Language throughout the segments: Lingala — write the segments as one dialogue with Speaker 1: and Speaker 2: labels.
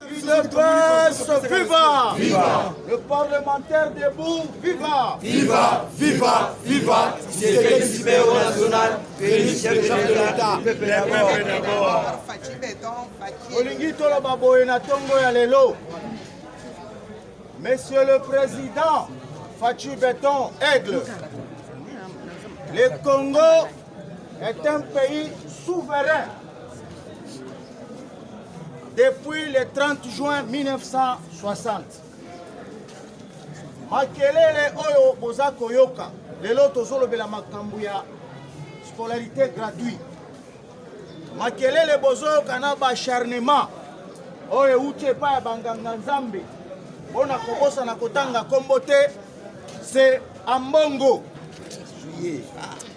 Speaker 1: Le presse, viva! Viva! Le parlementaire debout, viva!
Speaker 2: Viva! Viva! Viva! C'est le super national, Félix, chef de l'État.
Speaker 1: Olingi tolo baboye na tongo ya lelo. Monsieur le Président, Fachi Béton, Aigle. Le Congo est un pays souverain. Depuis le 30 juin 1960. Makelele oyo boza koyoka. Lelo tozolobela makambo ya scolarité gratuite. Makelele bozoyoka na bacharnement. Oyo uche pa ya banganga nzambe. Bona kobosa na kotanga kombo te. C'est ambongo.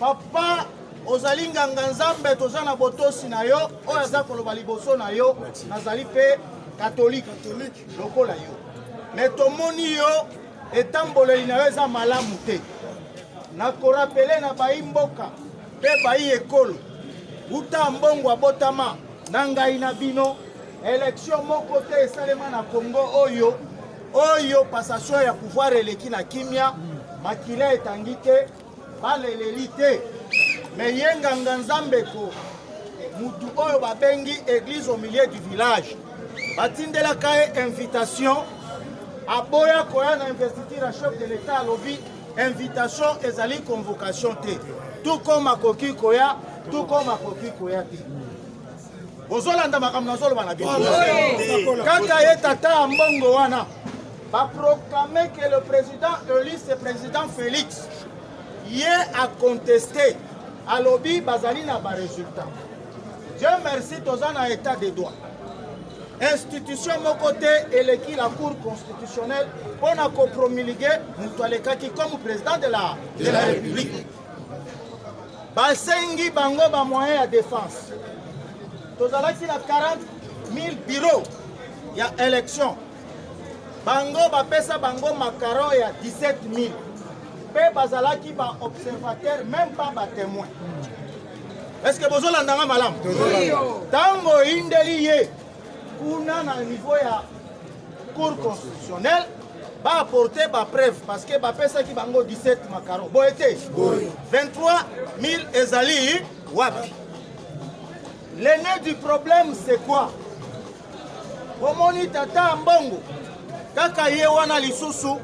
Speaker 1: Papa ozali nganga nzambe toza na botosi na yo oyo aza koloba liboso na yo nazali pe catholique lokola yo me tomoni yo etamboleli na yo eza malamu te nakorapele na bayi mboka mpe bayi ekolo uta mbongo abotama na ngai na bino élection moko te esalema na Congo oyo passation ya pouvoir eleki na kimia makila etangi te baleleli te mais yenganga nzambe ko mutu oyo babengi église au milieu du village batindelaka ye invitation aboya koya na investiture ya chef de l'état alobi invitation ezali convocation te tout comme akoki koya tout comme akoki koya te bozolanda makambo nazoloba na bino kaka ye tata ya mbongo wana baproclame que le président élu c'est président Félix ye a contesté alobi bazali na ba résultat. Dieu merci toza na état de droit. Institution moko te eleki la cour constitutionnelle pona ko promulguer mutu alekaki comme président de la République. Basengi bango ba moyen ya défense. Tozalaki na 40 000 bureaux ya élection. Bango bapesa bango makaro ya 17 000. Pe bazalaki ba observateur même pas ba témoin. Est-ce que bozo landanga malam? Tango indeli ye kuna na niveau ya cour constitutionnelle ba apporter ba preuve parce que ba pesa ki bango 17 makaro. Bo été 23 000 ezali wapi? L'aîné du problème c'est quoi? Omoni tata mbongo kaka ye wana lisusu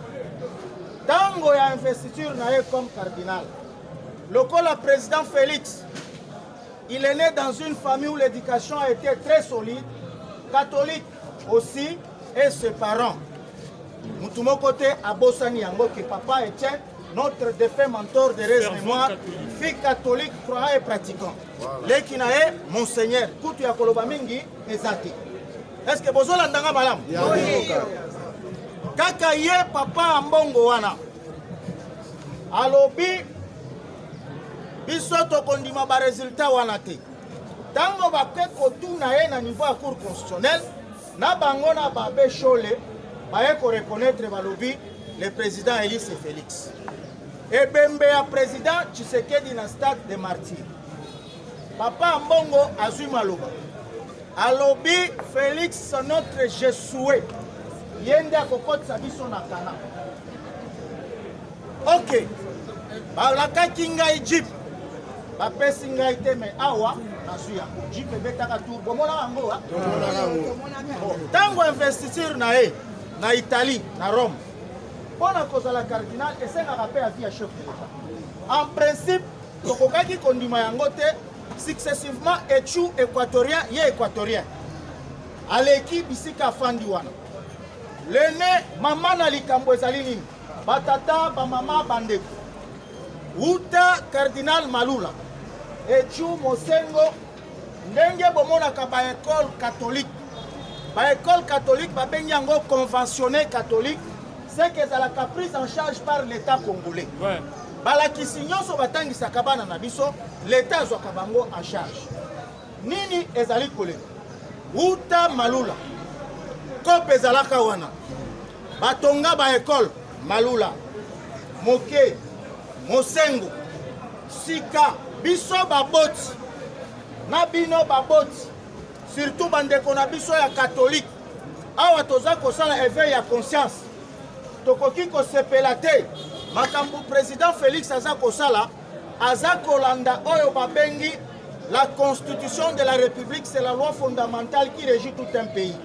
Speaker 1: tango ya investiture na ye comme cardinal. Lokola président Félix, il est né dans une famille où l'éducation a été très solide, catholique aussi, et ses parents. Moutumo côté à Bossani Yango, que papa Etienne, notre défunt mentor de rêve mémoire, fille catholique, croyant et pratiquant. Les Kinae, monseigneur, Koutu Yakoloba Mingi, Ezati. Est-ce que Bozo Landanga Malam? Kaka ye papa mbongo wana alobi biso tokondima ba résultat wana te tango bake kotuna ye na niveau ya cour constitutionnelle na bango na babe chole baye ko reconnaître balobi le président élu c'est Félix ebembe ya président Tshisekedi na stade de martyrs papa mbongo azui maloba alobi Félix notre Jésus yende akokotisa biso na kana. Ok, balakaki ngai jeep bapesi ngai te me awa nasu yango jeep ebetaka tour bomona yango ntango investiture na ye na Italie na Rome mpona kozala cardinal esengaka mpe avi ya chef de l'État. En principe tokokaki kondima yango te successivement echu équatorien ye équatorien aleki bisika afandi wana. L'aîné, maman na likambo ezali nini? Batata, bamama, bandeko. Uta cardinal Malula. Echu Mosengo. Ndenge bomonaka ba école catholique. Ba école catholique babengi yango conventionné catholique. C'est que ça la prise en charge par l'État congolais. Ouais. Balakisi nyonso batangisaka bana na biso, l'État azwaka bango en charge. Nini ezali koleka? Uta Malula. Kope ezalaka wana batonga ba école Malula Moke Mosengo Sika biso baboti na bino baboti surtout bandeko na biso ya catholique awa toza kosala éveil ya conscience tokoki kosepela te makambo président Félix aza kosala aza kolanda oyo babengi la constitution de la république, c'est la loi fondamentale qui régit tout un pays.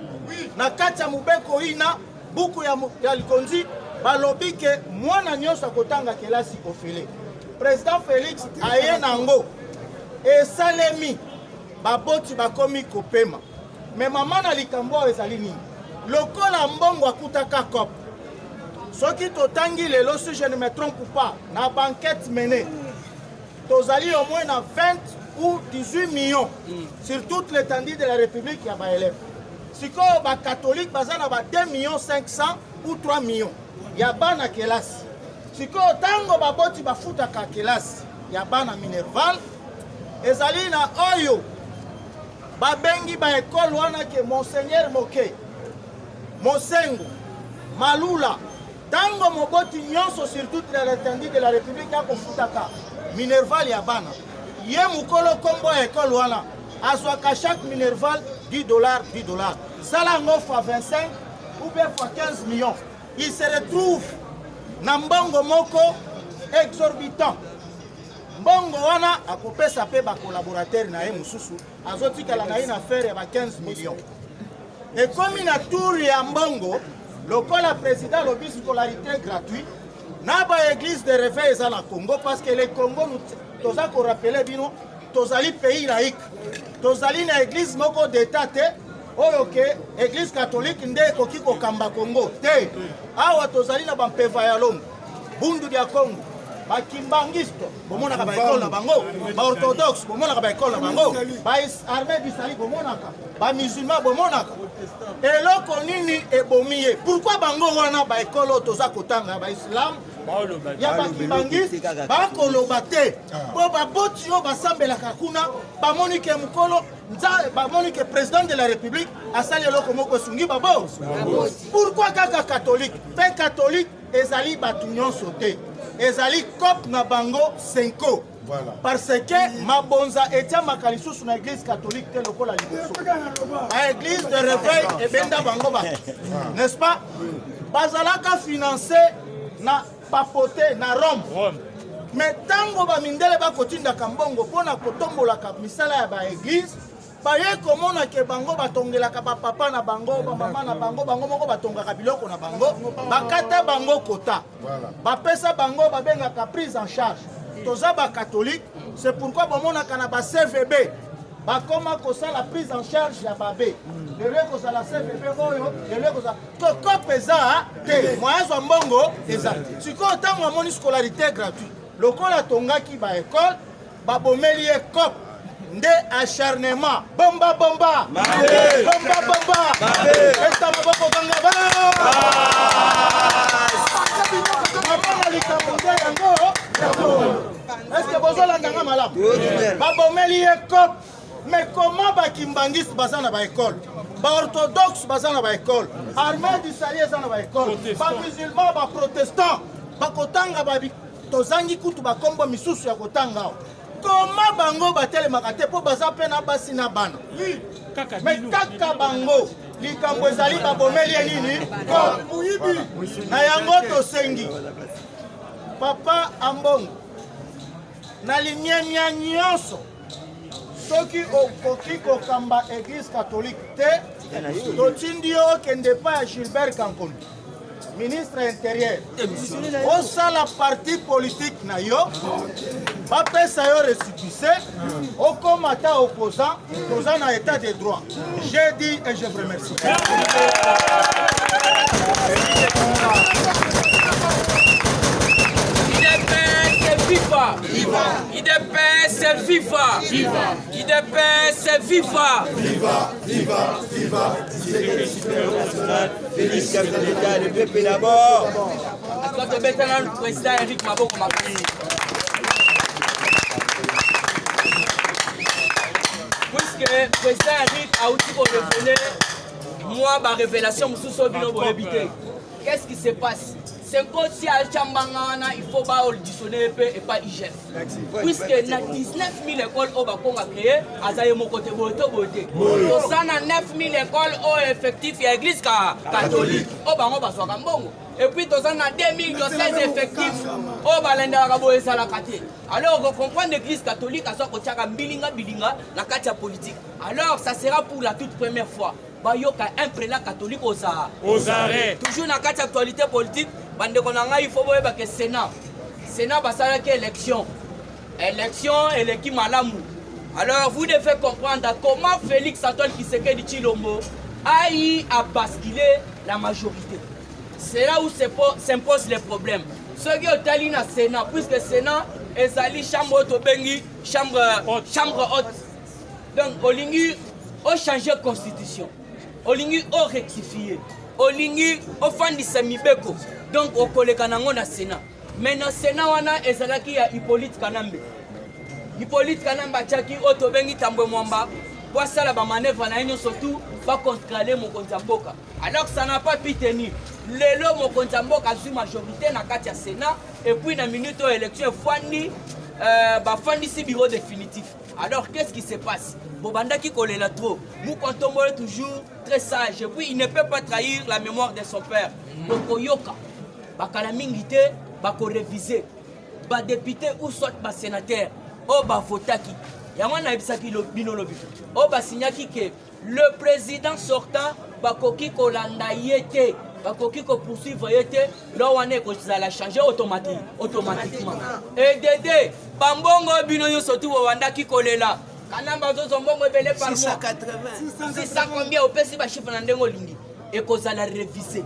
Speaker 1: Na kati ya mubeko ina buku ya likonzi balobi ke mwana nyonso akotanga kelasi ofele. Président Félix aye nango esalemi baboti bakomi kopema. Me mama na likambo ezali nini? Lokola mbongo akutaka kop. Soki totangi lelo si je ne me trompe pas na banquette menée. Tozali au moins na 20 ou 18 millions sur toute l'étendue de la République ya ba élèves. Siko ba catholique bazana ba 2 millions 500 ou 3 millions. Ya bana kelasi. Siko tango baboti bafuta ka kelasi ya bana Minerval ezali na oyo babengi ba école wana ke Monseigneur Moke Mosengo Malula tango moboti nyonso sur toute l'étendue de la République ya kofuta ka Minerval ya bana. Ye mukolo kombo école wana azwaka chaque Minerval $10. Salango fois 25 ou bien fois 15 millions. Il se retrouve na mbongo moko exorbitant. Mbongo wana akopesa pe ba collaborateur na ye mususu azotikala na une affaire ya 15 millions. Et comme une tour ya mbongo lokola président lobi scolarité gratuite na ba église de réveil za na Congo parce que le Congo nous toza ko rappeler bino tozali pays laïque tozali na église moko d'état te oyo ke église catholique nde koki ko kamba Congo te awa tozali na bampeva ya longo bundu dia Congo ba kimbangisto bomona ka ba école na bango ba orthodoxe bomona ka ba école na bango ba armée du salut bomona ka ba musulman bomona ka eloko nini ebomiye pourquoi bango wana ba école toza kotanga ba islam ya bakibangisi bakoloba te po baboti oyo basambelaka kuna bamoni ke mokolo bamoni ke président de la république asali eloko moko esungi babo pourquoi kaka catholique mpe catholique ezali bato nyonso te ezali cope na bango 5 parce que mabonza etiamaka lisusu na église catholique te lokola liboso na église de réveil ebenda bango ba n'est-ce pas bazalaka financé na papote na Rome. Mais tango ba mindele ba kotindaka mbongo pona kotombolaka misala ya ba église baye komona ke bango batongelaka ba papa na bango ba mama na bango bango moko batongaka biloko na bango bakata bango kota bapesa bango babengaka prise en charge toza ba catholique c'est pourquoi bomonaka na ba CVB bakoma kosala prise en charge ya babe lelo kozala CVB oyo lelo kozala koko pesa te moyen zo mbongo eza siko tango amoni scolarité gratuite lokola tongaki ba école babomeli ye cop nde acharnement bomba bomba bomba bomba esta maboko kanga ba mabona likambo yango est-ce que bozolanda nga malamu babomeli ye cop. Mais comment bakimbangis bazana ba école, ba orthodoxe bazana ba école, armée du salut bazana ba école, ba musulman ba protestant, ba kotanga ba tozangi kutu ba kombo misusu ya kotanga. Comment bango batele makate po bazape na basi na bana. Mais kaka bango likambo ezali ba bomeli nini? Na yango to sengi. Papa Ambongo. Na limia nyonso. Soki okoki kokamba église catholique te totindi yo kende pa ya Gilbert Kankondo ministre intérieur osala parti politique na yo bapesa yo récépissé okoma ta opposant toza na état de droit. J'ai dit et je vous remercie.
Speaker 3: FIFA. IDPS, c'est FIFA. IDPS, c'est FIFA.
Speaker 2: Viva. Félix, chef de l'État, le peuple d'abord.
Speaker 3: Le président Eric Maboko Makini. Puisque le président Eric a aussi révélé, moi, ma révélation, je suis sur le habité. Qu'est-ce qui se passe? c'est comme si à Chambangana, il faut pas auditionner et pas IGF. Puisque il y a 19 000 écoles au Bakon à créer, à Zayemo côté Boto Boté. Au sein de 9 000 écoles au effectif, il y a l'église catholique. Au Bango Baswakambongo. Et puis, dans un 2216 effectifs, au Balenda Rabo et Salakate. Alors, on comprend l'église catholique à Sokotchaka Bilinga, la Katia politique. Alors, ça sera pour la toute première fois. Bayoka, un prélat catholique aux arrêts. Toujours dans la Katia actualité politique, il faut voir que le Sénat. Le Sénat va s'arrêter avec l'élection. Élection et l'équipe Malamou. Alors, vous devez comprendre comment Félix Antoine Tshisekedi Tshilombo a eu à basculer la majorité. C'est là où s'imposent les problèmes. Ceux qui ont allé dans le Sénat, puisque le Sénat est allé chambre haute, chambre haute. Donc, on a changé la constitution. On a rectifié. On a fait des semibeko. Donc, on a collé dans le Sénat. Mais dans le Sénat, on a Hippolyte Kanambe. Hippolyte Kanambe a dit que Tambwe Mwamba. Pour ça, la manœuvre, surtout, pas contrôler mon Kontamboka. Alors que ça n'a pas pu tenir. Lelo mon Kontamboka a eu majorité dans le Sénat. Et puis, dans la minute de l'élection, il y a bureau définitif. Alors, qu'est-ce qui se passe? Bobanda qui colle là trop. Mon Kontamboka est toujours très sage. Et puis, il ne peut pas trahir la mémoire de son père. Donc, Yoka, Bakalamingité, Bako réviser. Député ou soit sénateur. Oh, Bafotaki. Yamana ebisaki binolobi. O basinyaki ke le président sortant bakoki kolanda yete, bakoki ko poursuivre yete, lo wane ko la changer automatiquement. Et dédé, bambongo bino yo surtout wandaki kolela. Kanamba zo zombongo belé par mois. 680. C'est ça combien au pesi ba chiffre na ndengo lingi et ko za la réviser.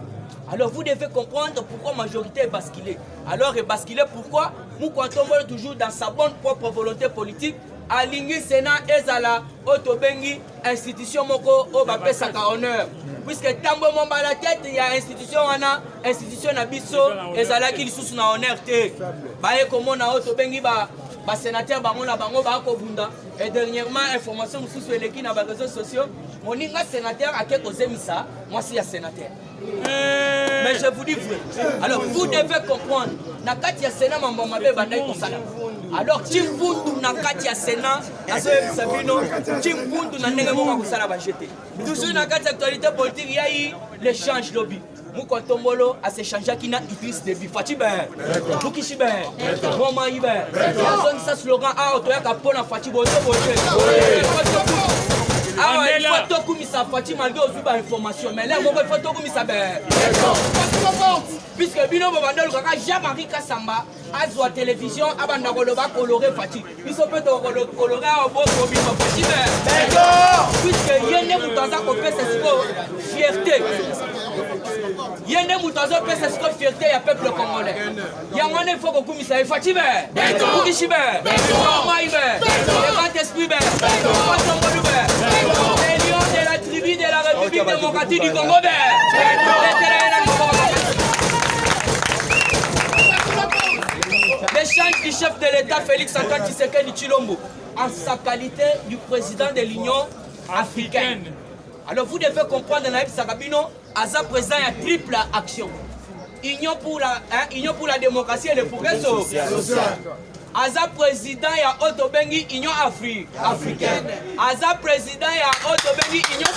Speaker 3: Alors vous devez comprendre pourquoi la majorité est basculée. Alors est basculée pourquoi? Nous comptons toujours dans sa bonne propre volonté politique. Alingi Sénat ezala otobengi institution moko o ba pesaka honneur puisque tambo momba la tête il y a institution wana institution na biso ezala ki lisusu na honneur te ba e komona otobengi ba sénateur bango na bango ba ko bunda et dernièrement information mususu eleki na ba réseaux sociaux moninga sénateur ake kozemisa moi si ya sénateur. Mais je vous dis vrai. Alors vous devez comprendre na kati ya Sénat mambo mabe bandai kosala. Alors Chimpundu na kati ya Sénat aso Sabino Chimpundu na ndenge moko kosala ba jeter. Toujours na kati actualité politique il y a eu l'échange lobby. Mukotombolo a s'échangé qui na Idriss Déby Fatibe. Mukichibe. Moma Ibe. Son sa slogan a otoya ka pona Fatibe oto bote. Ah ouais, il faut tout comme ça, Fatima malgré aux informations, mais là, il faut tout comme ça. Puisque Bino Bobandel, Jean-Marie Kassamba, a joué à la télévision, Abanda Koloba coloré Fatima. Il faut peut-être colorer un beau Bobino Fatima. D'accord. Puisque Yende Moutaza Kopé, c'est fierté. Yende Moutaza Kopé, c'est fierté, il y a peuple congolais. Yangone, il faut que vous ça Fatima. D'accord. Mukichibe. D'accord. Maïbe. Le esprit les lions de la tribu de la République démocratique du Congo. L'échange du chef de l'État Félix Antoine Tshisekedi Tshilombo en sa qualité du président de l'Union africaine. Alors vous devez comprendre, Naïb Sarabino, à sa présent, il y a triple action. Union pour la démocratie et le progrès social. Aza président ya Otobengi Union africaine. Aza président ya Otobengi Union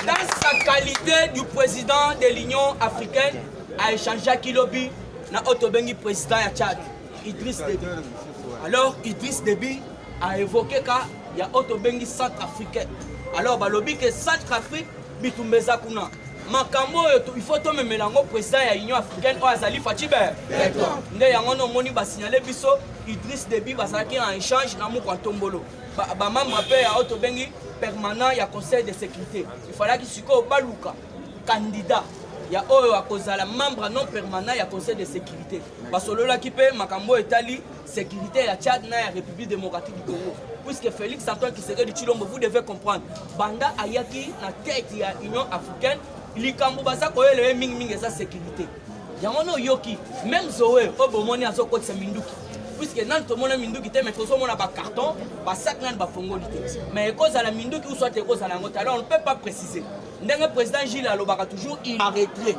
Speaker 3: dans sa qualité du président de l'Union africaine, a échangé Kilobi na Otobengi président ya Tchad, Idriss Déby. Alors Idriss Déby a évoqué qu'il y a Otobengi Centrafricaine. Alors balobi que Centrafrique bitumbeza kuna. Makambo il faut to memelango président ya Union africaine o azali Fatibe. Nde yango no moni ba signaler biso Idriss Déby bazaki en échange na Mukwatombolo. Ba membre pe ya Otobengi permanent ya conseil de sécurité. Il fallait qu'il siko baluka candidat ya oyo akozala membre non permanent ya conseil de sécurité. Basolola ki pe makambo etali sécurité ya Tchad na ya République démocratique du Congo. Puisque Félix Antoine Tshisekedi Tshilombo, vous devez comprendre, Banda ayaki na tête ya Union africaine, likambo baza koyele mingi sa sécurité. Yangono yoki, même Zoé, obomoni azo kote minduki. puisque nan tomona minduki te mais tozomona ba carton ba sac nan ba fongoli te mais cause à la minduki ou soit cause à la ngota alors on ne peut pas préciser ndenge président Gilles alobaka toujours il paraîtrait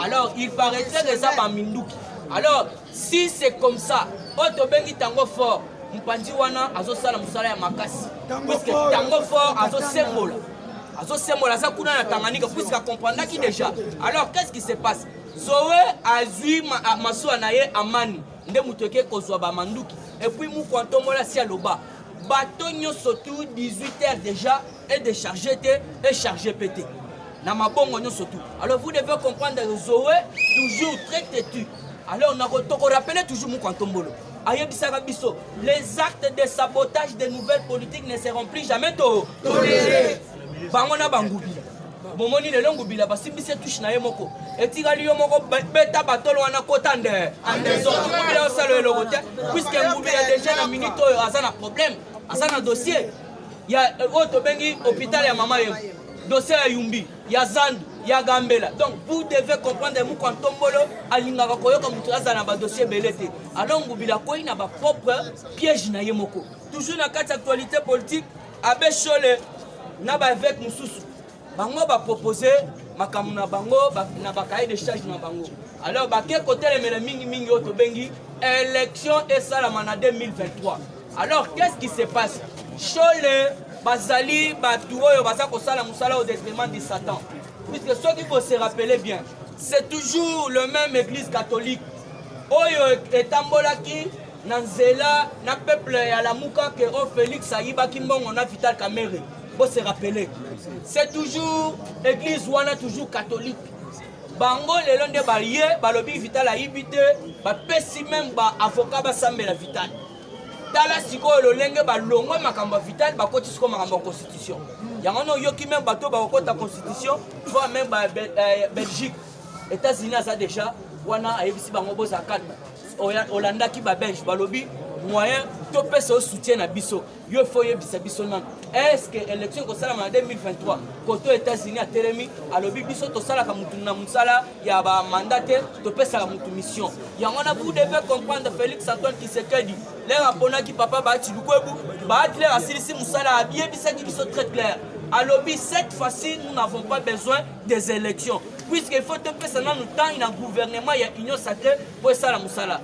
Speaker 3: alors il paraîtrait que ça ba minduki alors si c'est comme ça auto bengi tango fort mpanzi wana azosala musala ya makasi puisque tango fort azosembola za kuna na Tanganyika puisque comprendre qui déjà alors qu'est-ce qui se passe Zoé azui maso anaye amani nde mutoke kozwa ba manduki et puis mu kwantombola si aloba bateau nyonso tout 18h déjà et déchargé et chargé pété na mabongo nyonso tout alors vous devez comprendre que Zoé toujours très têtu alors on a rappelé toujours mu kwantombolo les actes de sabotage des nouvelles politiques ne seront plus jamais tolérés. Bangona bangubila. Bomoni le longubila basimbise touche na yemoko. Etikali yomoko beta batolo wana kotande. Ande zo ngubila osalo logote puisque ngubila déjà na minute oyo azana problème, azana dossier. Ya auto bengi hôpital ya mama yem. Dossier ya Yumbi, ya Zandu, ya Gambela. Donc vous devez comprendre mu quand tombolo alingaka koyoka mutu azana ba dossier belete. Alors ngubila ko ina ba propre piège na yemoko. Toujours na carte actualité politique abe chole na ba avec mususu. Bango ba proposer makamu na bango na ba cahier de charge na bango. Alors ba ke côté le mingi auto bengi élection et ça la en 2023. Alors qu'est-ce qui se passe? Chole bazali batu oyo baza kosala musala au détriment de Satan. Puisque ceux qui faut se rappeler bien, c'est toujours le même église catholique. Oyo etambolaki na nzela na peuple ya la muka que o Félix Ayiba Kimbongo na Vital Kamerhe. Faut se rappeler. C'est toujours église wana toujours catholique. Bango lelo nde balié balobi Vital Ayibite ba pesi même ba avocat ba sambela Vital. Tala sikoyo lolenge balongwe makambo Vital bakoti siko makambo constitution. Yango no yoki même bato ba okota constitution, voire même Belgique. États-Unis ça déjà wana ayebisi bango boza calme. Hollanda ki ba Belge balobi moyen to pesa au soutien na biso. Yo faut yebisa biso nan. Est-ce que élection ko sala en 2023 côté États-Unis a telemi alobi biso to sala ka mutu na musala ya ba mandaté to pesa ka mutu mission. Yango na vous devez comprendre Félix Antoine Tshisekedi. Les rapona ki papa ba ti lukwebu ba atler asilisi musala abie bisa ki biso très clair. Alobi cette fois-ci nous n'avons pas besoin des élections puisqu'il faut te pesa na nous temps il y a un gouvernement il y a union sacrée pour ça la musala.